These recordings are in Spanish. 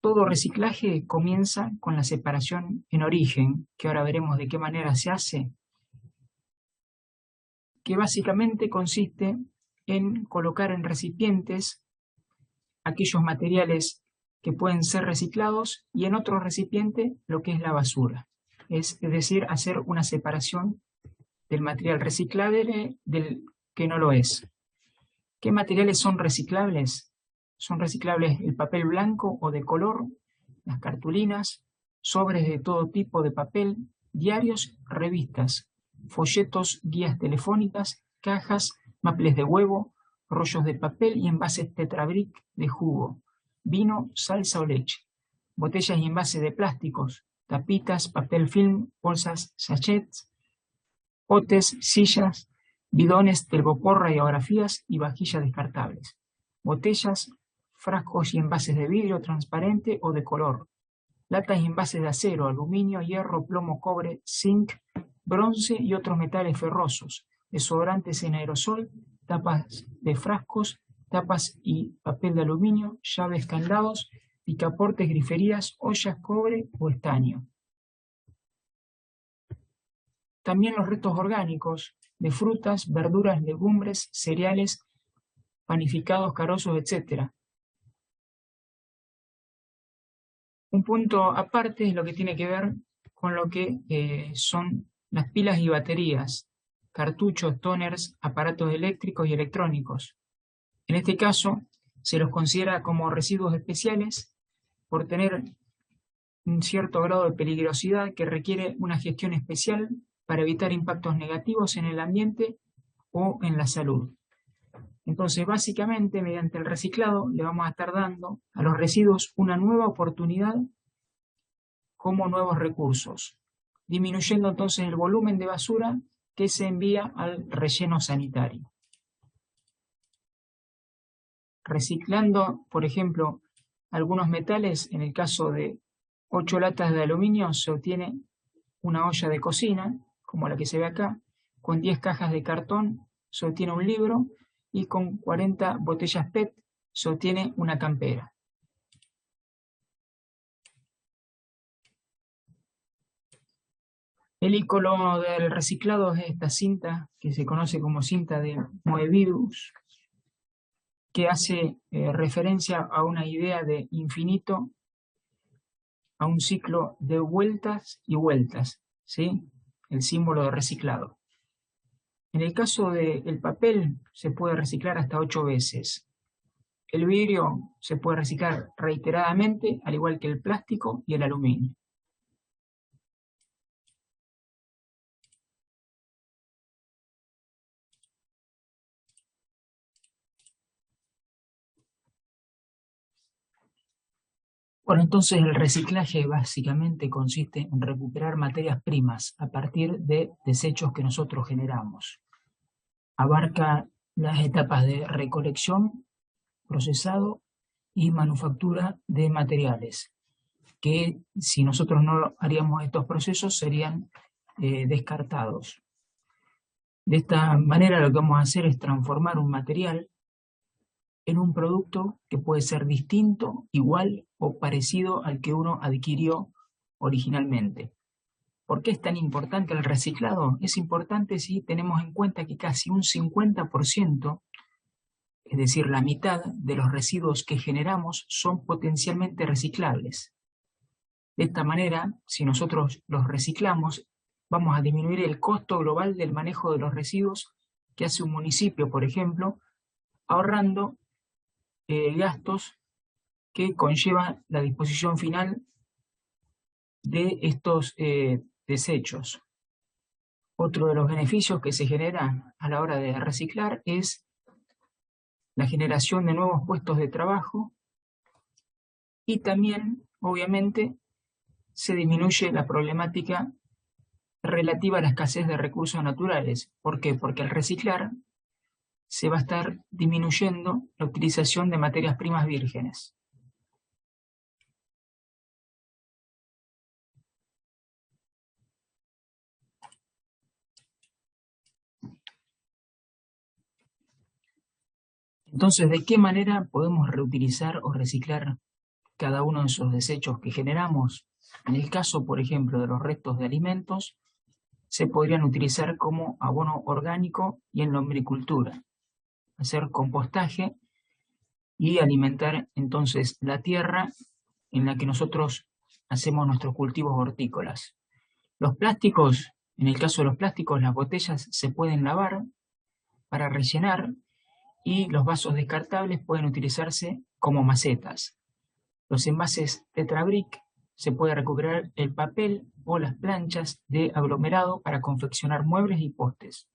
Todo reciclaje comienza con la separación en origen, que ahora veremos de qué manera se hace, que básicamente consiste en colocar en recipientes aquellos materiales que pueden ser reciclados y en otro recipiente lo que es la basura. Es decir, hacer una separación del material reciclable del que no lo es. ¿Qué materiales son reciclables? Son reciclables el papel blanco o de color, las cartulinas, sobres de todo tipo de papel, diarios, revistas, folletos, guías telefónicas, cajas, maples de huevo, rollos de papel y envases Tetrabric de jugo, vino, salsa o leche, botellas y envases de plásticos, tapitas, papel film, bolsas, sachets, potes, sillas, bidones, telgopor, radiografías y vajillas descartables, botellas, frascos y envases de vidrio transparente o de color, latas y envases de acero, aluminio, hierro, plomo, cobre, zinc, bronce y otros metales ferrosos, desodorantes en aerosol, tapas de frascos, tapas y papel de aluminio, llaves, candados, picaportes, griferías, ollas, cobre o estaño. También los restos orgánicos de frutas, verduras, legumbres, cereales, panificados, carozos, etc. Un punto aparte es lo que tiene que ver con lo que son las pilas y baterías, cartuchos, toners, aparatos eléctricos y electrónicos. En este caso, se los considera como residuos especiales por tener un cierto grado de peligrosidad que requiere una gestión especial para evitar impactos negativos en el ambiente o en la salud. Entonces, básicamente, mediante el reciclado, le vamos a estar dando a los residuos una nueva oportunidad como nuevos recursos, disminuyendo entonces el volumen de basura que se envía al relleno sanitario. Reciclando, por ejemplo, algunos metales, en el caso de 8 latas de aluminio, se obtiene una olla de cocina, como la que se ve acá, con 10 cajas de cartón se obtiene un libro y con 40 botellas PET se obtiene una campera. El ícono del reciclado es esta cinta que se conoce como cinta de Moebius, que hace referencia a una idea de infinito, a un ciclo de vueltas y vueltas, ¿sí? El símbolo de reciclado. En el caso del papel se puede reciclar hasta 8 veces. El vidrio se puede reciclar reiteradamente, al igual que el plástico y el aluminio. Bueno, entonces el reciclaje básicamente consiste en recuperar materias primas a partir de desechos que nosotros generamos. Abarca las etapas de recolección, procesado y manufactura de materiales, que si nosotros no haríamos estos procesos serían descartados. De esta manera lo que vamos a hacer es transformar un material en un producto que puede ser distinto, igual o parecido al que uno adquirió originalmente. ¿Por qué es tan importante el reciclado? Es importante si tenemos en cuenta que casi un 50%, es decir, la mitad de los residuos que generamos son potencialmente reciclables. De esta manera, si nosotros los reciclamos, vamos a disminuir el costo global del manejo de los residuos que hace un municipio, por ejemplo, ahorrando gastos que conlleva la disposición final de estos desechos. Otro de los beneficios que se genera a la hora de reciclar es la generación de nuevos puestos de trabajo y también, obviamente, se disminuye la problemática relativa a la escasez de recursos naturales. ¿Por qué? Porque al reciclar se va a estar disminuyendo la utilización de materias primas vírgenes. Entonces, ¿de qué manera podemos reutilizar o reciclar cada uno de esos desechos que generamos. En el caso, por ejemplo, de los restos de alimentos, se podrían utilizar como abono orgánico y en lombricultura, hacer compostaje y alimentar entonces la tierra en la que nosotros hacemos nuestros cultivos hortícolas. Los plásticos, en el caso de los plásticos, las botellas se pueden lavar para rellenar y los vasos descartables pueden utilizarse como macetas. Los envases Tetra Brick se puede recuperar el papel o las planchas de aglomerado para confeccionar muebles y postes.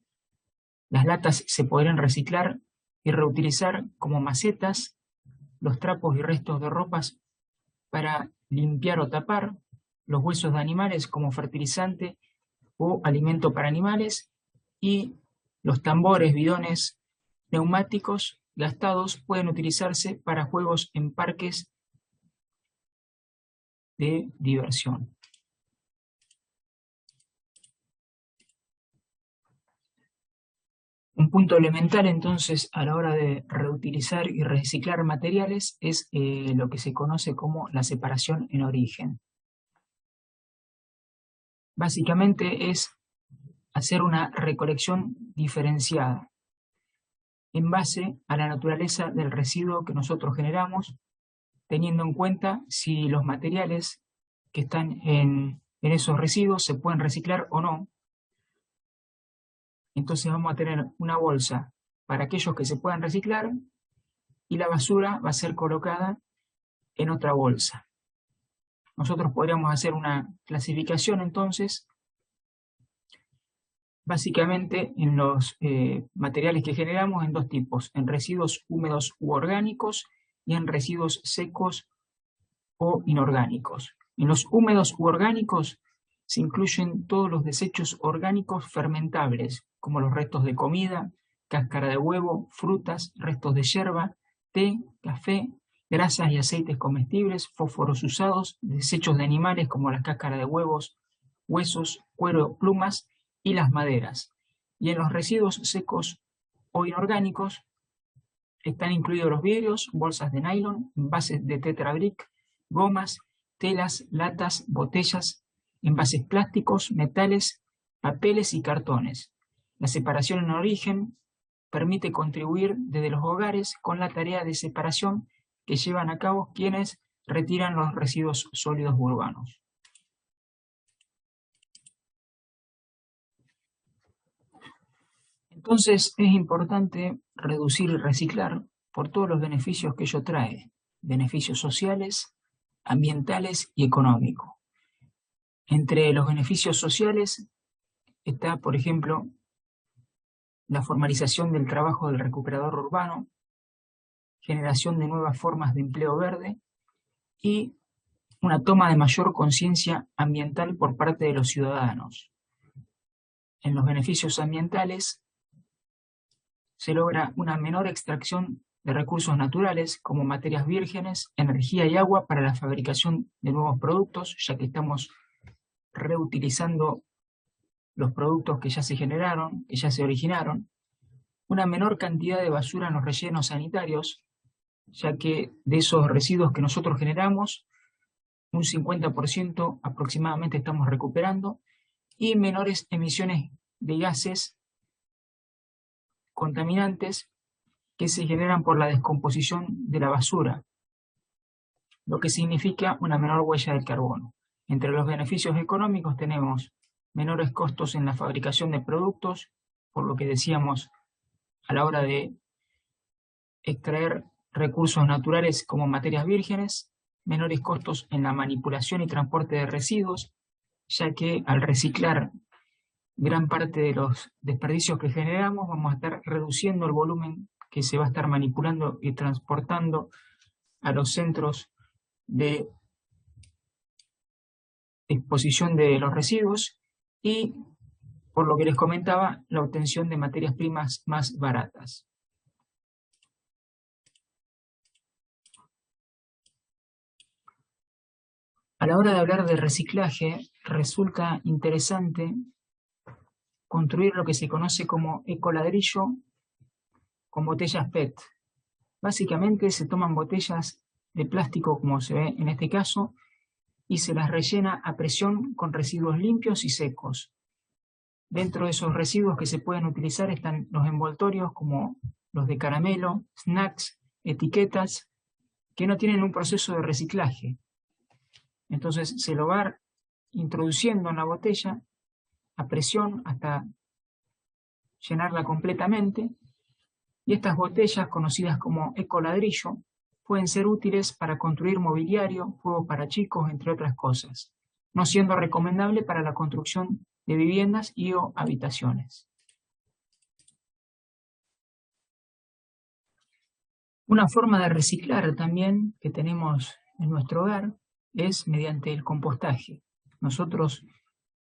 Las latas se podrían reciclar y reutilizar como macetas, los trapos y restos de ropas para limpiar o tapar, los huesos de animales como fertilizante o alimento para animales y los tambores, bidones neumáticos gastados pueden utilizarse para juegos en parques de diversión. Un punto elemental entonces a la hora de reutilizar y reciclar materiales es lo que se conoce como la separación en origen. Básicamente es hacer una recolección diferenciada en base a la naturaleza del residuo que nosotros generamos, teniendo en cuenta si los materiales que están en esos residuos se pueden reciclar o no. Entonces vamos a tener una bolsa para aquellos que se puedan reciclar y la basura va a ser colocada en otra bolsa. Nosotros podríamos hacer una clasificación entonces, básicamente en los materiales que generamos en dos tipos, en residuos húmedos u orgánicos y en residuos secos o inorgánicos. En los húmedos u orgánicos se incluyen todos los desechos orgánicos fermentables, como los restos de comida, cáscara de huevo, frutas, restos de yerba, té, café, grasas y aceites comestibles, fósforos usados, desechos de animales como las cáscaras de huevos, huesos, cuero, plumas y las maderas. Y en los residuos secos o inorgánicos están incluidos los vidrios, bolsas de nylon, envases de Tetra Brick, gomas, telas, latas, botellas, envases plásticos, metales, papeles y cartones. La separación en origen permite contribuir desde los hogares con la tarea de separación que llevan a cabo quienes retiran los residuos sólidos urbanos. Entonces es importante reducir y reciclar por todos los beneficios que ello trae, beneficios sociales, ambientales y económicos. Entre los beneficios sociales está, por ejemplo, la formalización del trabajo del recuperador urbano, generación de nuevas formas de empleo verde y una toma de mayor conciencia ambiental por parte de los ciudadanos. En los beneficios ambientales se logra una menor extracción de recursos naturales como materias vírgenes, energía y agua para la fabricación de nuevos productos, ya que estamos reutilizando los productos que ya se generaron, que ya se originaron, una menor cantidad de basura en los rellenos sanitarios, ya que de esos residuos que nosotros generamos, un 50% aproximadamente estamos recuperando, y menores emisiones de gases contaminantes que se generan por la descomposición de la basura, lo que significa una menor huella de carbono. Entre los beneficios económicos tenemos menores costos en la fabricación de productos, por lo que decíamos a la hora de extraer recursos naturales como materias vírgenes, menores costos en la manipulación y transporte de residuos, ya que al reciclar gran parte de los desperdicios que generamos vamos a estar reduciendo el volumen que se va a estar manipulando y transportando a los centros de exposición de los residuos y, por lo que les comentaba, la obtención de materias primas más baratas. A la hora de hablar de reciclaje, resulta interesante construir lo que se conoce como ecoladrillo con botellas PET. Básicamente se toman botellas de plástico, como se ve en este caso, y se las rellena a presión con residuos limpios y secos. Dentro de esos residuos que se pueden utilizar están los envoltorios como los de caramelo, snacks, etiquetas, que no tienen un proceso de reciclaje. Entonces se lo va introduciendo en la botella a presión hasta llenarla completamente, y estas botellas, conocidas como ecoladrillo, pueden ser útiles para construir mobiliario, juegos para chicos, entre otras cosas, no siendo recomendable para la construcción de viviendas y o habitaciones. Una forma de reciclar también que tenemos en nuestro hogar es mediante el compostaje. Nosotros,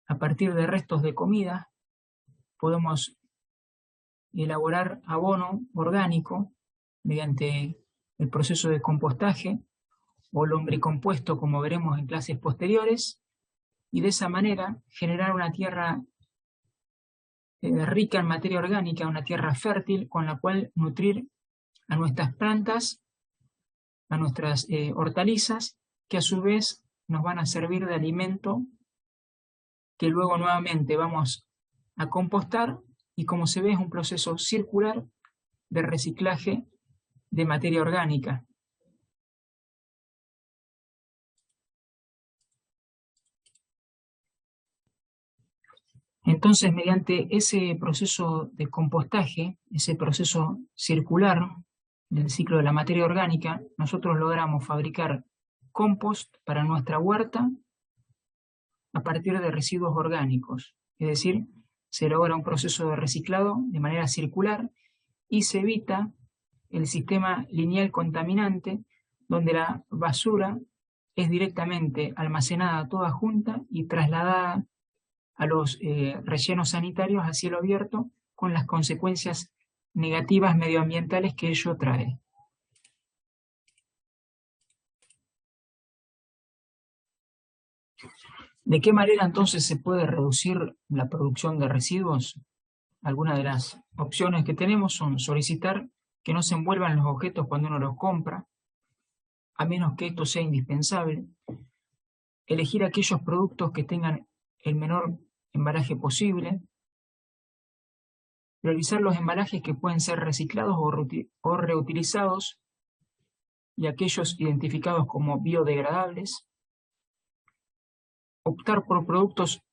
a partir de restos de comida, podemos elaborar abono orgánico mediante el proceso de compostaje o lombricompuesto, como veremos en clases posteriores, y de esa manera generar una tierra rica en materia orgánica, una tierra fértil con la cual nutrir a nuestras plantas, a nuestras hortalizas, que a su vez nos van a servir de alimento, que luego nuevamente vamos a compostar, y como se ve es un proceso circular de reciclaje de materia orgánica. Entonces, mediante ese proceso de compostaje, ese proceso circular del ciclo de la materia orgánica, nosotros logramos fabricar compost para nuestra huerta a partir de residuos orgánicos. Es decir, se logra un proceso de reciclado de manera circular y se evita el sistema lineal contaminante, donde la basura es directamente almacenada toda junta y trasladada a los rellenos sanitarios a cielo abierto, con las consecuencias negativas medioambientales que ello trae. ¿De qué manera entonces se puede reducir la producción de residuos? Algunas de las opciones que tenemos son solicitar que no se envuelvan los objetos cuando uno los compra, a menos que esto sea indispensable, elegir aquellos productos que tengan el menor embalaje posible, priorizar los embalajes que pueden ser reciclados o reutilizados y aquellos identificados como biodegradables, optar por productos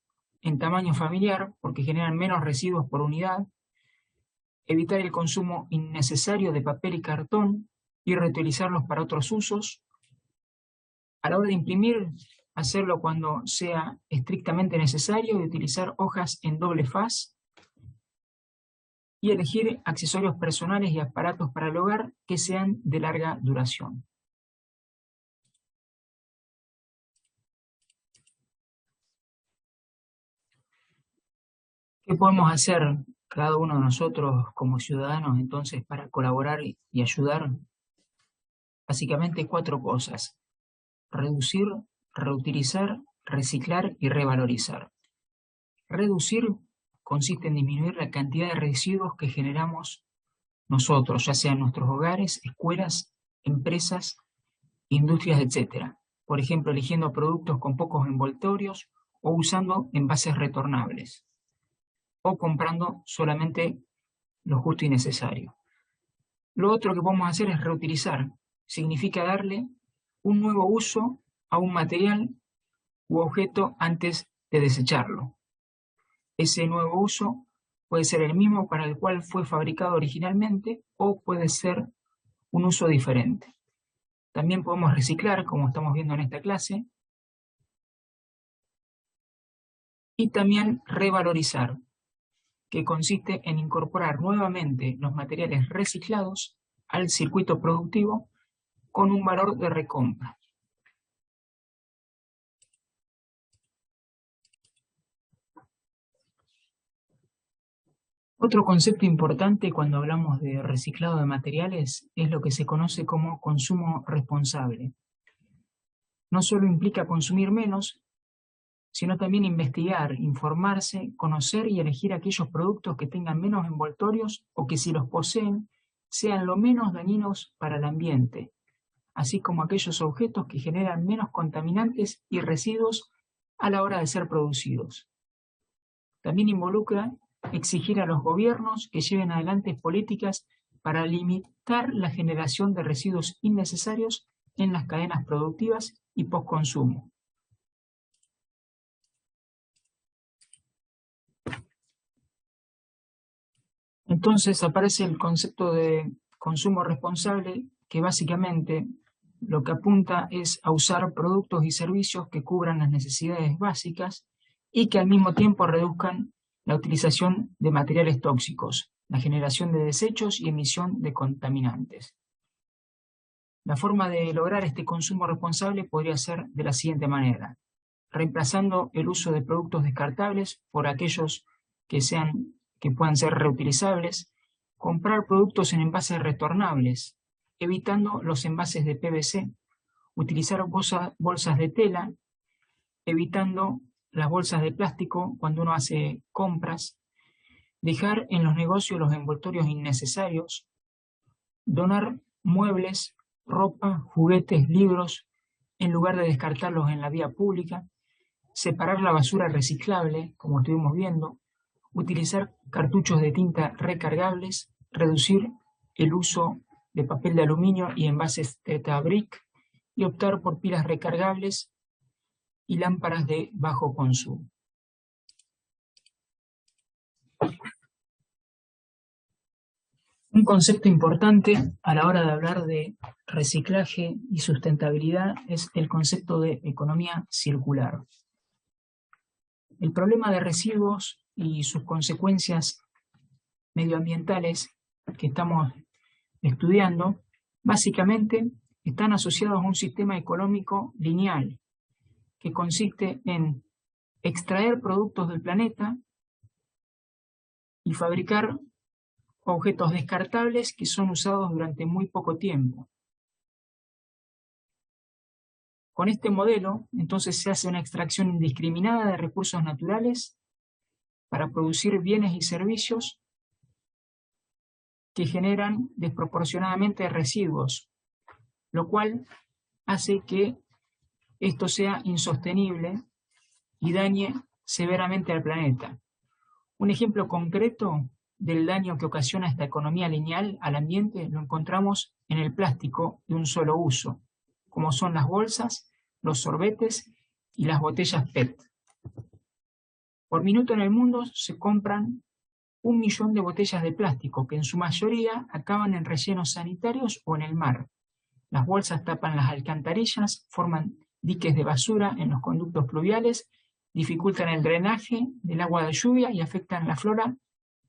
en tamaño familiar porque generan menos residuos por unidad, evitar el consumo innecesario de papel y cartón y reutilizarlos para otros usos. A la hora de imprimir, hacerlo cuando sea estrictamente necesario y utilizar hojas en doble faz, y elegir accesorios personales y aparatos para el hogar que sean de larga duración. ¿Qué podemos hacer cada uno de nosotros como ciudadanos entonces para colaborar y ayudar? Básicamente 4 cosas: reducir, reutilizar, reciclar y revalorizar. Reducir consiste en disminuir la cantidad de residuos que generamos nosotros, ya sea en nuestros hogares, escuelas, empresas, industrias, etc. Por ejemplo, eligiendo productos con pocos envoltorios o usando envases retornables, o comprando solamente lo justo y necesario. Lo otro que podemos hacer es reutilizar. Significa darle un nuevo uso a un material u objeto antes de desecharlo. Ese nuevo uso puede ser el mismo para el cual fue fabricado originalmente o puede ser un uso diferente. También podemos reciclar, como estamos viendo en esta clase, y también revalorizar, que consiste en incorporar nuevamente los materiales reciclados al circuito productivo con un valor de recompra. Otro concepto importante cuando hablamos de reciclado de materiales es lo que se conoce como consumo responsable. No solo implica consumir menos, sino también investigar, informarse, conocer y elegir aquellos productos que tengan menos envoltorios o que, si los poseen, sean lo menos dañinos para el ambiente, así como aquellos objetos que generan menos contaminantes y residuos a la hora de ser producidos. También involucra exigir a los gobiernos que lleven adelante políticas para limitar la generación de residuos innecesarios en las cadenas productivas y postconsumo. Entonces aparece el concepto de consumo responsable, que básicamente lo que apunta es a usar productos y servicios que cubran las necesidades básicas y que al mismo tiempo reduzcan la utilización de materiales tóxicos, la generación de desechos y emisión de contaminantes. La forma de lograr este consumo responsable podría ser de la siguiente manera: reemplazando el uso de productos descartables por aquellos que puedan ser reutilizables, comprar productos en envases retornables, evitando los envases de PVC, utilizar bolsas de tela, evitando las bolsas de plástico cuando uno hace compras, dejar en los negocios los envoltorios innecesarios, donar muebles, ropa, juguetes, libros, en lugar de descartarlos en la vía pública, separar la basura reciclable, como estuvimos viendo, utilizar cartuchos de tinta recargables, reducir el uso de papel de aluminio y envases Tetra Brick y optar por pilas recargables y lámparas de bajo consumo. Un concepto importante a la hora de hablar de reciclaje y sustentabilidad es el concepto de economía circular. El problema de residuos y sus consecuencias medioambientales que estamos estudiando básicamente están asociados a un sistema económico lineal que consiste en extraer productos del planeta y fabricar objetos descartables que son usados durante muy poco tiempo. Con este modelo, entonces, se hace una extracción indiscriminada de recursos naturales para producir bienes y servicios que generan desproporcionadamente residuos, lo cual hace que esto sea insostenible y dañe severamente al planeta. Un ejemplo concreto del daño que ocasiona esta economía lineal al ambiente lo encontramos en el plástico de un solo uso, como son las bolsas, los sorbetes y las botellas PET. Por minuto en el mundo se compran 1 millón de botellas de plástico, que en su mayoría acaban en rellenos sanitarios o en el mar. Las bolsas tapan las alcantarillas, forman diques de basura en los conductos pluviales, dificultan el drenaje del agua de lluvia y afectan la flora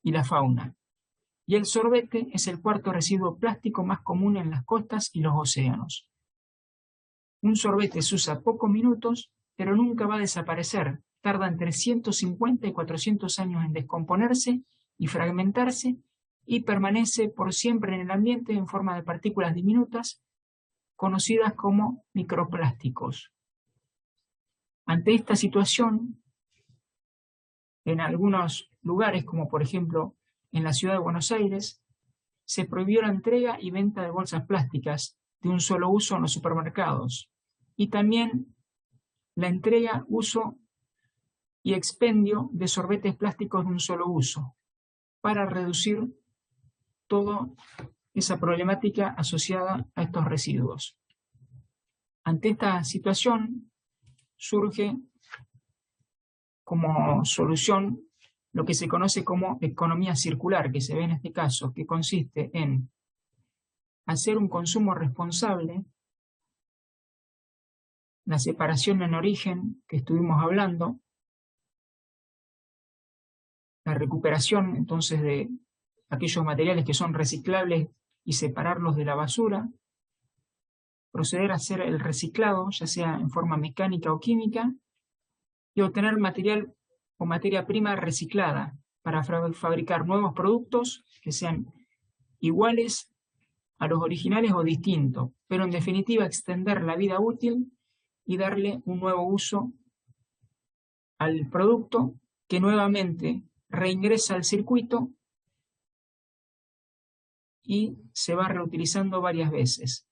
y la fauna. Y el sorbete es el cuarto residuo plástico más común en las costas y los océanos. Un sorbete se usa pocos minutos, pero nunca va a desaparecer. Tarda entre 150 y 400 años en descomponerse y fragmentarse y permanece por siempre en el ambiente en forma de partículas diminutas conocidas como microplásticos. Ante esta situación, en algunos lugares, como por ejemplo en la ciudad de Buenos Aires, se prohibió la entrega y venta de bolsas plásticas de un solo uso en los supermercados, y también la entrega, uso y expendio de sorbetes plásticos de un solo uso, para reducir toda esa problemática asociada a estos residuos. Ante esta situación surge como solución lo que se conoce como economía circular, que se ve en este caso, que consiste en hacer un consumo responsable, la separación en origen que estuvimos hablando, la recuperación entonces de aquellos materiales que son reciclables y separarlos de la basura, proceder a hacer el reciclado, ya sea en forma mecánica o química, y obtener material o materia prima reciclada para fabricar nuevos productos que sean iguales a los originales o distintos, pero en definitiva extender la vida útil y darle un nuevo uso al producto que nuevamente reingresa al circuito y se va reutilizando varias veces.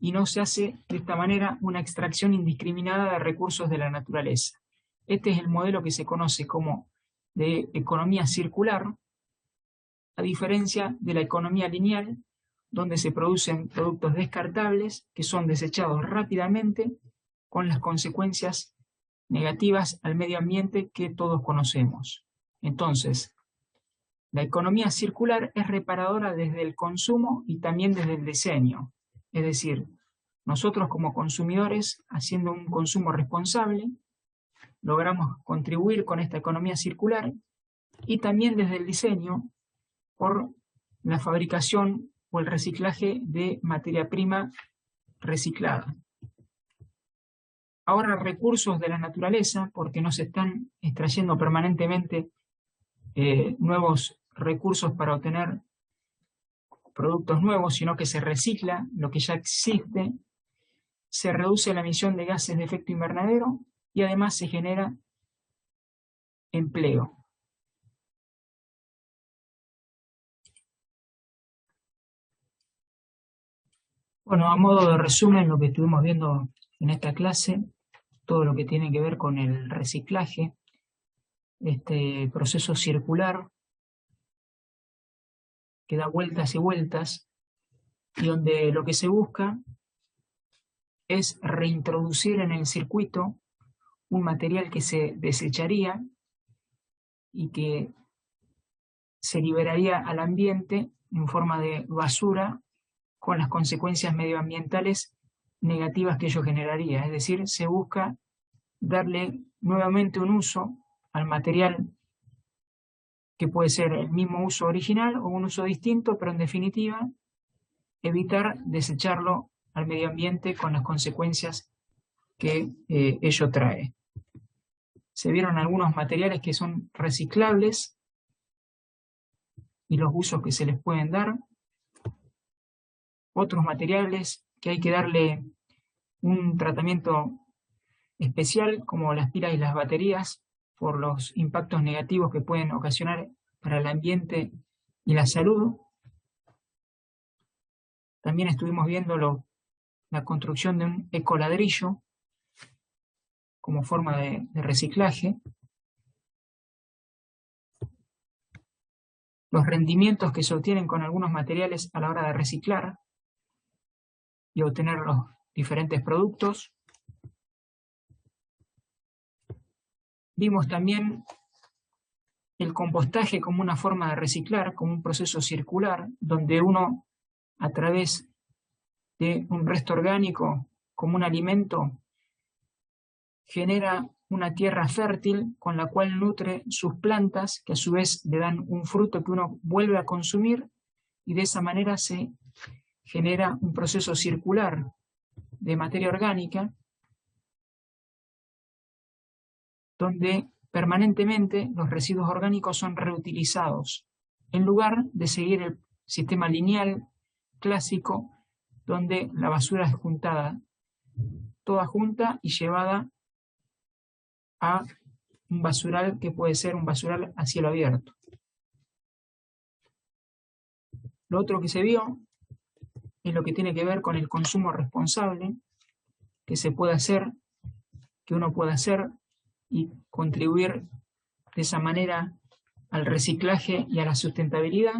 y no se hace de esta manera una extracción indiscriminada de recursos de la naturaleza. Este es el modelo que se conoce como de economía circular, a diferencia de la economía lineal, donde se producen productos descartables que son desechados rápidamente con las consecuencias negativas al medio ambiente que todos conocemos. Entonces, la economía circular es reparadora desde el consumo y también desde el diseño. Es decir, nosotros como consumidores, haciendo un consumo responsable, logramos contribuir con esta economía circular y también desde el diseño por la fabricación o el reciclaje de materia prima reciclada. Ahora recursos de la naturaleza, porque no se están extrayendo permanentemente nuevos recursos para obtener productos nuevos, sino que se recicla lo que ya existe, se reduce la emisión de gases de efecto invernadero y además se genera empleo. Bueno, a modo de resumen, lo que estuvimos viendo en esta clase, todo lo que tiene que ver con el reciclaje, este proceso circular que da vueltas y vueltas, y donde lo que se busca es reintroducir en el circuito un material que se desecharía y que se liberaría al ambiente en forma de basura con las consecuencias medioambientales negativas que ello generaría. Es decir, se busca darle nuevamente un uso al material que puede ser el mismo uso original o un uso distinto, pero en definitiva evitar desecharlo al medio ambiente con las consecuencias que ello trae. Se vieron algunos materiales que son reciclables y los usos que se les pueden dar. Otros materiales que hay que darle un tratamiento especial, como las pilas y las baterías, por los impactos negativos que pueden ocasionar para el ambiente y la salud. También estuvimos viendo la construcción de un ecoladrillo como forma de reciclaje. Los rendimientos que se obtienen con algunos materiales a la hora de reciclar y obtener los diferentes productos. Vimos también el compostaje como una forma de reciclar, como un proceso circular, donde uno, a través de un resto orgánico como un alimento, genera una tierra fértil con la cual nutre sus plantas, que a su vez le dan un fruto que uno vuelve a consumir, y de esa manera se genera un proceso circular de materia orgánica, donde permanentemente los residuos orgánicos son reutilizados, en lugar de seguir el sistema lineal clásico, donde la basura es juntada, toda junta y llevada a un basural que puede ser un basural a cielo abierto. Lo otro que se vio es lo que tiene que ver con el consumo responsable que se puede hacer, que uno puede hacer y contribuir de esa manera al reciclaje y a la sustentabilidad.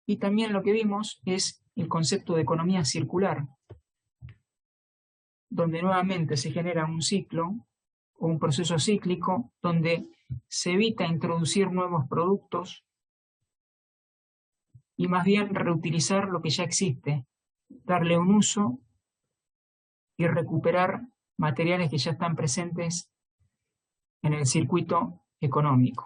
Y también lo que vimos es el concepto de economía circular, donde nuevamente se genera un ciclo o un proceso cíclico, donde se evita introducir nuevos productos y más bien reutilizar lo que ya existe, darle un uso y recuperar materiales que ya están presentes en el circuito económico.